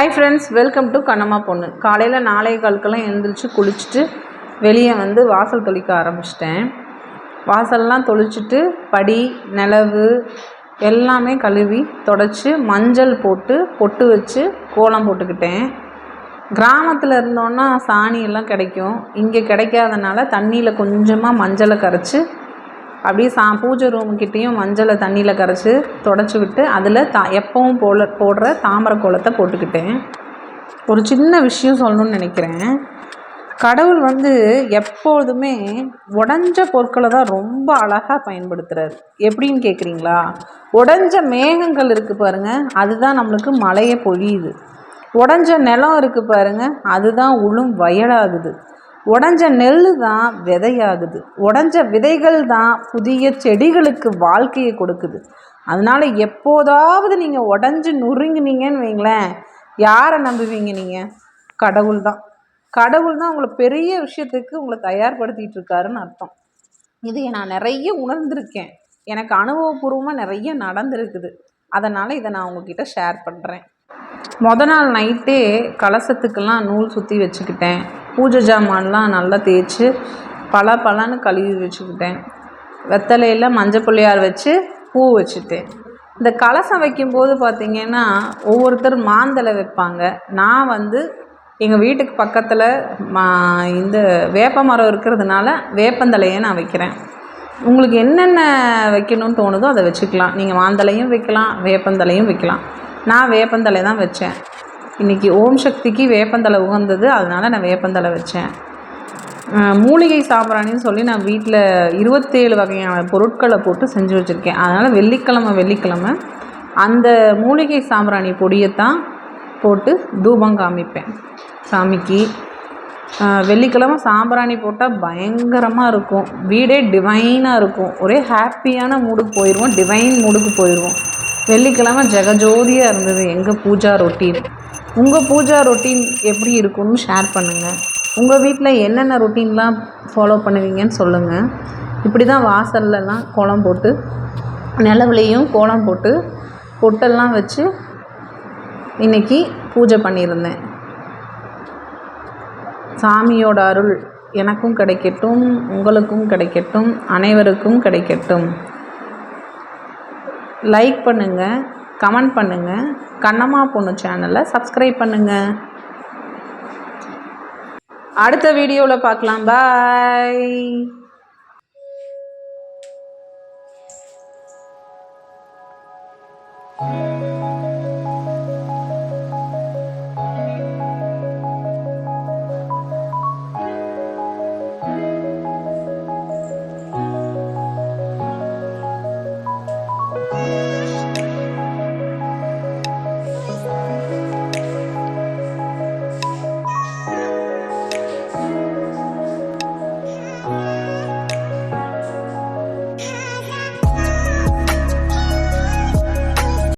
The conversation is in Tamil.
Hi friends, welcome to Kannamma பொண்ணு. காலையில் 4:15 எழுந்திரிச்சு குளிச்சுட்டு வெளியே வந்து வாசல் தொளிக்க ஆரம்பிச்சிட்டேன். வாசல்லாம் தொளிச்சுட்டு படி நிலவு எல்லாமே கழுவி தொடச்சி மஞ்சள் போட்டு பொட்டு வச்சு கோலம் போட்டுக்கிட்டேன். கிராமத்தில் இருந்தோன்னா சாணியெல்லாம் கிடைக்கும். இங்கே கிடைக்காதனால தண்ணியில் கொஞ்சமாக மஞ்சளை கரைச்சி அப்படியே பூஜை ரூமுக்கிட்டேயும் மஞ்சளை தண்ணியில் கரைச்சி தொடச்சி விட்டு அதில் எப்பவும் போடுற தாமரை கோலத்தை போட்டுக்கிட்டேன். ஒரு சின்ன விஷயம் சொல்லணும்னு நினைக்கிறேன். கடவுள் வந்து எப்பொழுதுமே உடஞ்ச பொருட்களை தான் ரொம்ப அழகாக பயன்படுத்துகிறார். எப்படின்னு கேட்குறீங்களா? உடஞ்ச மேகங்கள் இருக்குது பாருங்கள், அதுதான் நம்மளுக்கு மழையை பொழியுது. உடஞ்ச நிலம் இருக்குது பாருங்கள், அதுதான் உளும் வயலாகுது. உடஞ்ச நெல் தான் விதையாகுது. உடஞ்ச விதைகள் தான் புதிய செடிகளுக்கு வாழ்க்கையை கொடுக்குது. அதனால் எப்போதாவது நீங்கள் உடஞ்சி நொறுங்கினீங்கன்னு வைங்களேன், யாரை நம்புவீங்க? நீங்கள் கடவுள் தான். கடவுள் தான் உங்களை பெரிய விஷயத்துக்கு உங்களை தயார்படுத்திகிட்டு இருக்காருன்னு அர்த்தம். இதை நான் நிறைய உணர்ந்திருக்கேன். எனக்கு அனுபவபூர்வமாக நிறைய நடந்திருக்குது. அதனால் இதை நான் உங்ககிட்ட ஷேர் பண்ணுறேன். நாள் நைட்டே கலசத்துக்கெல்லாம் நூல் சுற்றி வச்சுக்கிட்டேன். பூஜை ஜாமான்லாம் நல்லா தேய்ச்சி பலன்னு கழுவி வச்சுக்கிட்டேன். வெத்தலையில் மஞ்சள் பிள்ளையார் வச்சு பூ வச்சுட்டேன். இந்த கலசம் வைக்கும்போது பார்த்திங்கன்னா ஒவ்வொருத்தர் மாந்தலை வைப்பாங்க. நான் வந்து எங்கள் வீட்டுக்கு பக்கத்தில் இந்த வேப்ப மரம் இருக்கிறதுனால வேப்பந்தலையை நான் வைக்கிறேன். உங்களுக்கு என்னென்ன வைக்கணும்னு தோணுதோ அதை வச்சுக்கலாம். நீங்கள் மாந்தலையும் வைக்கலாம், வேப்பந்தலையும் வைக்கலாம். நான் வேப்பந்தலை தான் வச்சேன். இன்றைக்கி ஓம் சக்திக்கு வேப்பந்தலை உகந்தது, அதனால் நான் வேப்பந்தலை வச்சேன். மூலிகை சாம்பிராணின்னு சொல்லி நான் வீட்டில் 27 வகையான பொருட்களை போட்டு செஞ்சு வச்சுருக்கேன். அதனால் வெள்ளிக்கிழமை அந்த மூலிகை சாம்பிராணி பொடியைத்தான் போட்டு தூபம் காமிப்பேன் சாமிக்கு. வெள்ளிக்கிழமை சாம்பிராணி போட்டால் பயங்கரமாக இருக்கும். வீடே டிவைனாக இருக்கும். ஒரே ஹாப்பியான மூடுக்கு போயிடுவோம், டிவைன் மூடுக்கு போயிடுவோம். வெள்ளிக்கிழமை ஜெகஜோதியாக இருந்தது எங்கள் பூஜா ரொட்டீன். உங்கள் பூஜா ரொட்டீன் எப்படி இருக்குன்னு ஷேர் பண்ணுங்கள். உங்கள் வீட்டில் என்னென்ன ரொட்டீன்லாம் ஃபாலோ பண்ணுவீங்கன்னு சொல்லுங்கள். இப்படி தான் வாசல்லலாம் கோலம் போட்டு நிலவுலையும் கோலம் போட்டு பொட்டெல்லாம் வச்சு இன்றைக்கி பூஜை பண்ணியிருந்தேன். சாமியோட அருள் எனக்கும் கிடைக்கட்டும், உங்களுக்கும் கிடைக்கட்டும், அனைவருக்கும் கிடைக்கட்டும். லைக் பண்ணுங்கள், கமெண்ட் பண்ணுங்கள், கண்ணம்மா பொண்ணு சேனலை சப்ஸ்கிரைப் பண்ணுங்கள். அடுத்த வீடியோவில் பார்க்கலாம். பாய்.